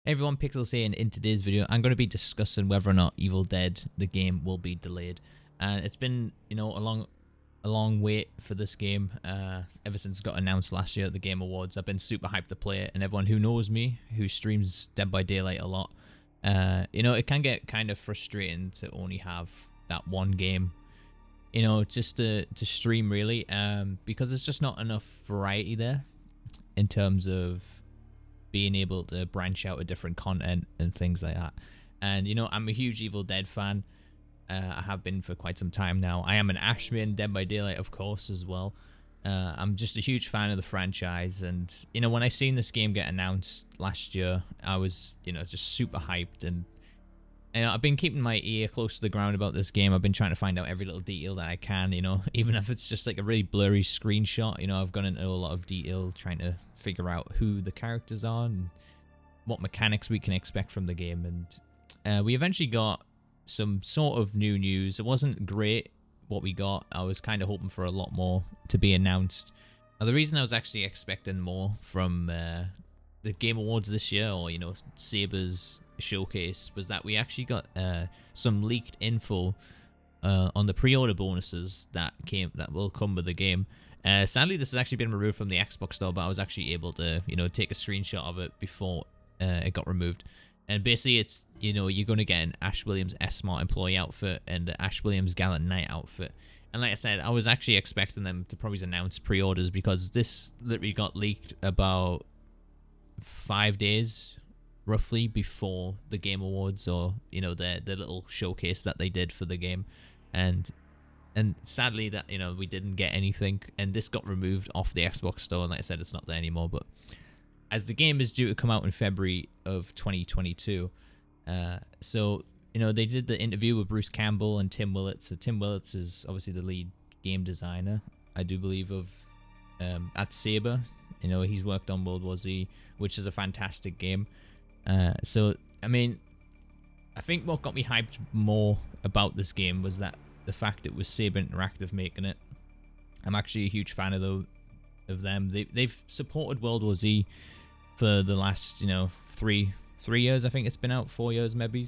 Hey everyone, Pixels here, and in today's video I'm going to be discussing whether or not Evil Dead the game will be delayed. And it's been, a long wait for this game ever since it got announced last year at the Game Awards. I've been super hyped to play it, and everyone who knows me, who streams Dead by Daylight a lot, it can get kind of frustrating to only have that one game, just to stream really, because there's just not enough variety there in terms of being able to branch out a different content and things like that. And I'm a huge Evil Dead fan. I have been for quite some time now. I am an Ashman Dead by Daylight, of course, as well. I'm just a huge fan of the franchise, and when I seen this game get announced last year, I was just super hyped. And I've been keeping my ear close to the ground about this game. I've been trying to find out every little detail that I can, even if it's just like a really blurry screenshot. I've gone into a lot of detail trying to figure out who the characters are and what mechanics we can expect from the game. And we eventually got some sort of new news. It wasn't great what we got. I was kind of hoping for a lot more to be announced. Now, the reason I was actually expecting more from the Game Awards this year, or Saber's showcase, was that we actually got some leaked info on the pre-order bonuses that will come with the game. Sadly, this has actually been removed from the Xbox store, but I was actually able to take a screenshot of it before it got removed. And basically, it's you're going to get an Ash Williams S-Smart employee outfit and an Ash Williams Gallant Knight outfit. And like I said, I was actually expecting them to probably announce pre-orders, because this literally got leaked about 5 days roughly before the Game Awards, or the little showcase that they did for the game. And sadly that we didn't get anything, and this got removed off the Xbox store, and like I said, it's not there anymore. But as the game is due to come out in February of 2022, so they did the interview with Bruce Campbell and Tim Willits. So Tim Willits is obviously the lead game designer, I do believe, of at Saber. He's worked on World War Z, which is a fantastic game. So I mean, I think what got me hyped more about this game was that the fact it was Saber Interactive making it. I'm actually a huge fan of them. They've supported World War Z for the last 3 years. I think it's been out, 4 years maybe.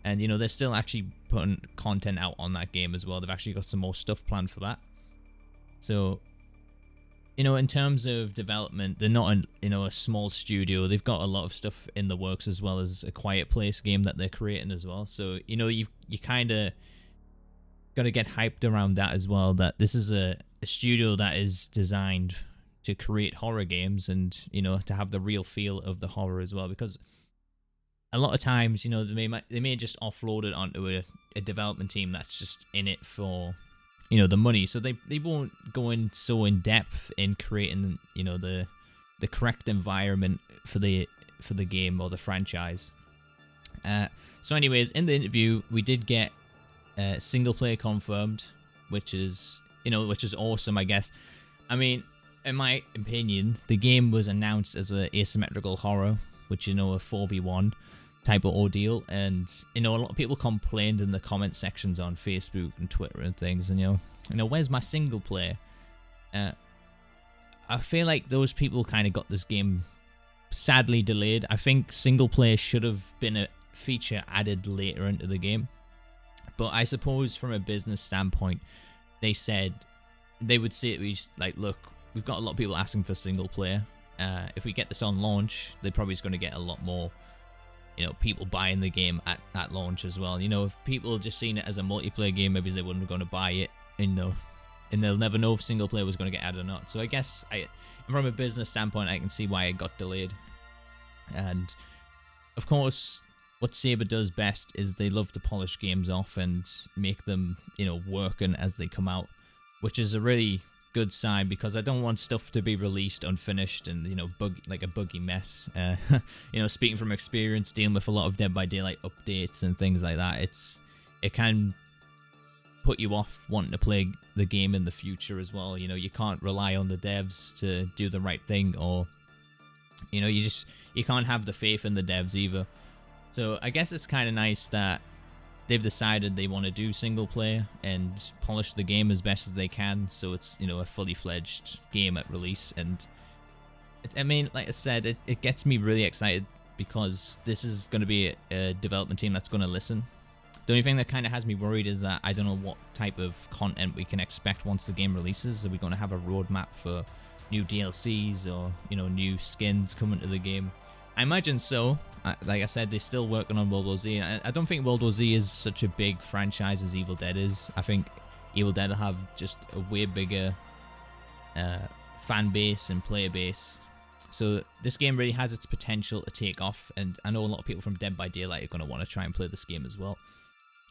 And they're still actually putting content out on that game as well. They've actually got some more stuff planned for that. So in terms of development, they're not a small studio. They've got a lot of stuff in the works, as well as a Quiet Place game that they're creating as well. So you kind of got to get hyped around that as well, that this is a studio that is designed to create horror games, and to have the real feel of the horror as well. Because a lot of times they may just offload it onto a development team that's just in it for the money, so they won't go in so in depth in creating the correct environment for the game or the franchise. So anyways, in the interview we did get single player confirmed, which is awesome, I guess. I mean, in my opinion, the game was announced as an asymmetrical horror, which a 4v1 type of ordeal, and a lot of people complained in the comment sections on Facebook and Twitter and things, and where's my single player? I feel like those people kind of got this game sadly delayed. I think single player should have been a feature added later into the game, but I suppose from a business standpoint, they said they would say like, look, we've got a lot of people asking for single player. If we get this on launch, they're probably just going to get a lot more people buying the game at launch as well. If people just seen it as a multiplayer game, maybe they wouldn't have going to buy it, and they'll never know if single player was going to get added or not. So I guess from a business standpoint, I can see why it got delayed. And of course, what Saber does best is they love to polish games off and make them working as they come out, which is a really good sign, because I don't want stuff to be released unfinished and like a buggy mess. Speaking from experience, dealing with a lot of Dead by Daylight updates and things like that, it can put you off wanting to play the game in the future as well. You can't rely on the devs to do the right thing, or you can't have the faith in the devs either. So I guess it's kind of nice that they've decided they want to do single player and polish the game as best as they can, so it's a fully fledged game at release. And I mean, like I said, it gets me really excited because this is going to be a development team that's going to listen. The only thing that kind of has me worried is that I don't know what type of content we can expect once the game releases. Are we going to have a roadmap for new DLCs or, you know, new skins coming to the game? I imagine so. Like I said, they're still working on World War Z. I don't think World War Z is such a big franchise as Evil Dead is. I think Evil Dead will have just a way bigger fan base and player base. So this game really has its potential to take off, and I know a lot of people from Dead by Daylight are going to want to try and play this game as well.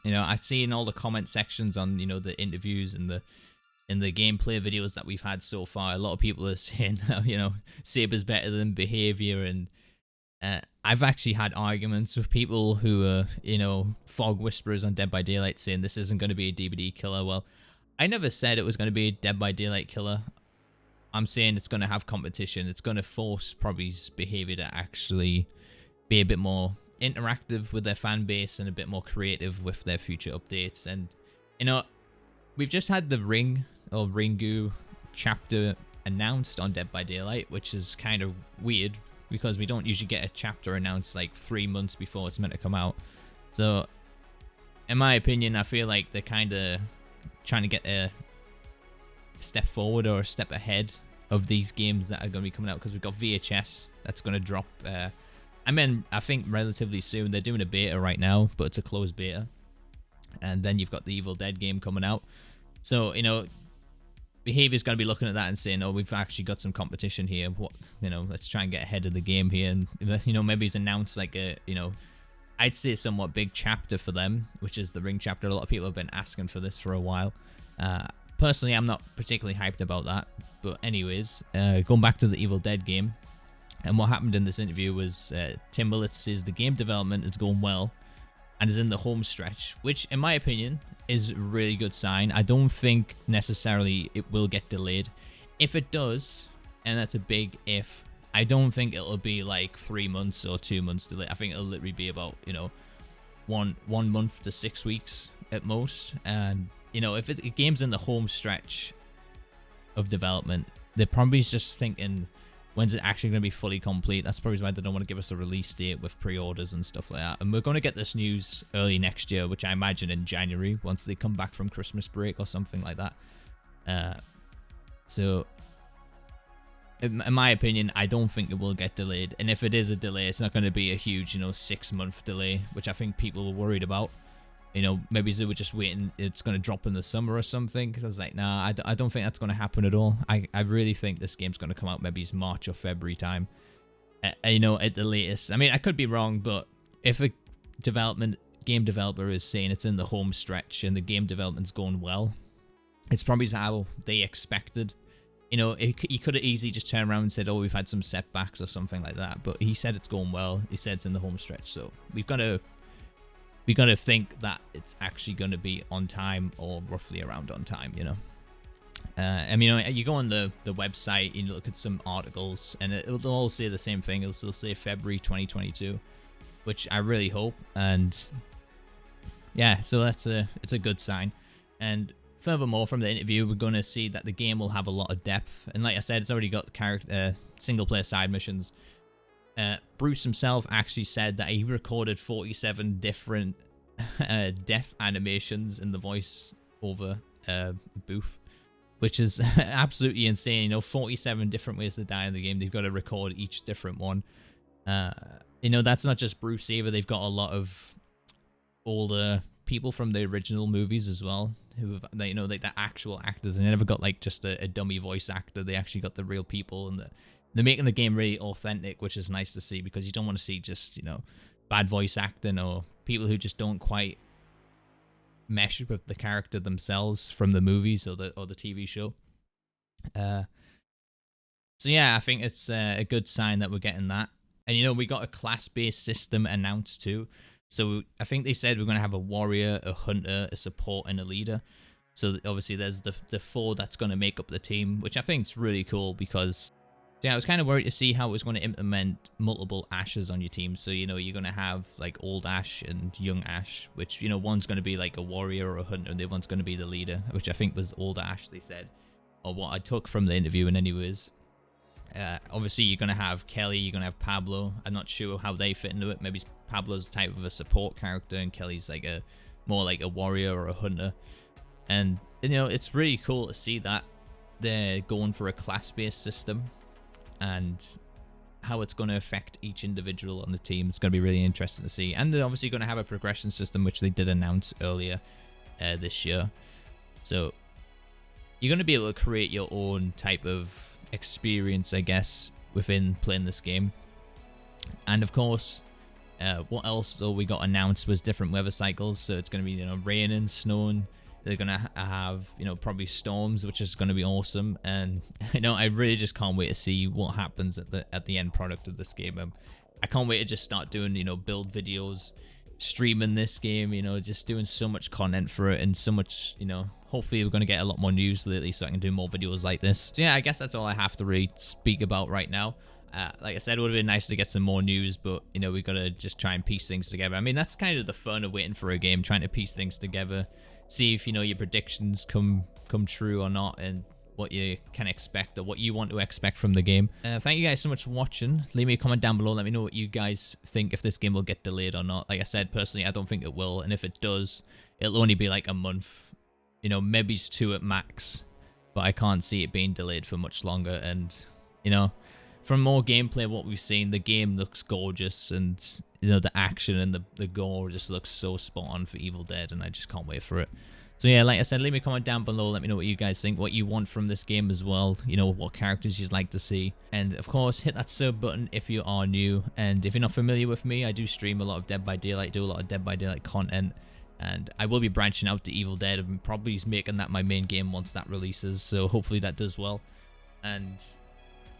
You know, I see in all the comment sections on, you know, the interviews and the gameplay videos that we've had so far, a lot of people are saying, you know, Saber's better than Behavior, and I've actually had arguments with people who are, you know, fog whisperers on Dead by Daylight saying this isn't going to be a DBD killer. Well, I never said it was going to be a Dead by Daylight killer. I'm saying it's going to have competition. It's going to force probably's Behavior to actually be a bit more interactive with their fan base and a bit more creative with their future updates. And, you know, we've just had the Ring or Ringu chapter announced on Dead by Daylight, which is kind of weird because we don't usually get a chapter announced like 3 months before it's meant to come out. So, in my opinion, I feel like they're kind of trying to get a step forward or a step ahead of these games that are going to be coming out, because we've got VHS that's going to drop. I think relatively soon. They're doing a beta right now, but it's a closed beta. And then you've got the Evil Dead game coming out. So, you know, Behavior's going to be looking at that and saying, oh, we've actually got some competition here. What, you know, let's try and get ahead of the game here. And, you know, maybe he's announced like a, you know, I'd say somewhat big chapter for them, which is the Ring chapter. A lot of people have been asking for this for a while. Personally, I'm not particularly hyped about that. But anyways, going back to the Evil Dead game. And what happened in this interview was Tim Willits says the game development is going well and is in the home stretch, which in my opinion is a really good sign. I don't think necessarily it will get delayed. If it does, and that's a big if, I don't think it'll be like 3 months or 2 months delay. I think it'll literally be about, you know, one month to 6 weeks at most. And, you know, if the game's in the home stretch of development, they're probably just thinking, when's it actually going to be fully complete? That's probably why they don't want to give us a release date with pre-orders and stuff like that. And we're going to get this news early next year, which I imagine in January, once they come back from Christmas break or something like that. So, in my opinion, I don't think it will get delayed. And if it is a delay, it's not going to be a huge, you know, 6-month delay, which I think people were worried about. You know, maybe they were just waiting, it's going to drop in the summer or something. Because I was like, nah, I don't think that's going to happen at all. I really think this game's going to come out maybe it's March or February time. You know, at the latest. I mean, I could be wrong, but if a game developer is saying it's in the home stretch and the game development's going well, it's probably how they expected. You know, he could have easily just turned around and said, oh, we've had some setbacks or something like that. But he said it's going well. He said it's in the home stretch. So we've got to think that it's actually going to be on time or roughly around on time, you know. I mean, you go on the website, you look at some articles, and it'll all say the same thing. It'll still say February 2022, which I really hope. And yeah, so it's a good sign. And furthermore, from the interview, we're going to see that the game will have a lot of depth. And like I said, it's already got single-player side missions. Bruce himself actually said that he recorded 47 different death animations in the voice over booth, which is absolutely insane. You know, 47 different ways to die in the game. They've got to record each different one. You know, that's not just Bruce either. They've got a lot of older people from the original movies as well, who have, you know, like the actual actors. They never got like just a dummy voice actor. They actually got the real people, and they're making the game really authentic, which is nice to see, because you don't want to see just, you know, bad voice acting or people who just don't quite mesh with the character themselves from the movies or the TV show. So yeah, I think it's a good sign that we're getting that. And, you know, we got a class-based system announced too. So I think they said we're going to have a warrior, a hunter, a support, and a leader. So obviously there's the 4 that's going to make up the team, which I think is really cool, because yeah, I was kind of worried to see how it was going to implement multiple Ashes on your team. So, you know, you're going to have like old Ash and young Ash, which, you know, one's going to be like a warrior or a hunter, and the other one's going to be the leader, which I think was old Ash, they said, or what I took from the interview. And anyways, Obviously, you're going to have Kelly, you're going to have Pablo. I'm not sure how they fit into it. Maybe Pablo's type of a support character, and Kelly's like more like a warrior or a hunter. And, you know, it's really cool to see that they're going for a class-based system, and how it's going to affect each individual on the team. It's going to be really interesting to see. And they're obviously going to have a progression system, which they did announce earlier this year. So you're going to be able to create your own type of experience, I guess, within playing this game. And of course, what else we got announced was different weather cycles. So it's going to be, you know, raining, snowing. They're going to have, you know, probably storms, which is going to be awesome. And, you know, I really just can't wait to see what happens at the end product of this game. I can't wait to just start doing, you know, build videos, streaming this game, you know, just doing so much content for it, and so much, you know, hopefully we're going to get a lot more news lately so I can do more videos like this. So yeah, I guess that's all I have to really speak about right now. Like I said, it would have been nice to get some more news, but, you know, we got to just try and piece things together. I mean, that's kind of the fun of waiting for a game, trying to piece things together, see if, you know, your predictions come true or not, and what you can expect or what you want to expect from the game. Thank you guys so much for watching. Leave me a comment down below. Let me know what you guys think, if this game will get delayed or not. Like I said, personally, I don't think it will. And if it does, it'll only be like a month. You know, maybe it's 2 at max. But I can't see it being delayed for much longer. And, you know, from more gameplay, what we've seen, the game looks gorgeous. And, you know, the action and the gore just looks so spot on for Evil Dead. And I just can't wait for it. So yeah, like I said, leave me a comment down below. Let me know what you guys think, what you want from this game as well. You know, what characters you'd like to see. And of course, hit that sub button if you are new. And if you're not familiar with me, I do stream a lot of Dead by Daylight, do a lot of Dead by Daylight content. And I will be branching out to Evil Dead and probably making that my main game once that releases. So hopefully that does well. And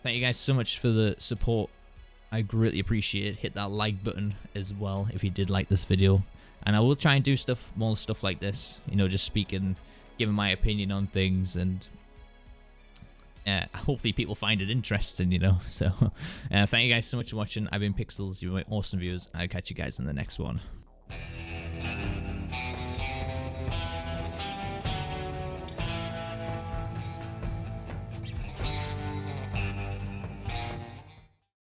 thank you guys so much for the support. I greatly appreciate it. Hit that like button as well if you did like this video. And I will try and do more stuff like this, you know, just speaking, giving my opinion on things, and hopefully people find it interesting, you know. So thank you guys so much for watching. I've been Pixels, you're my awesome viewers. I'll catch you guys in the next one.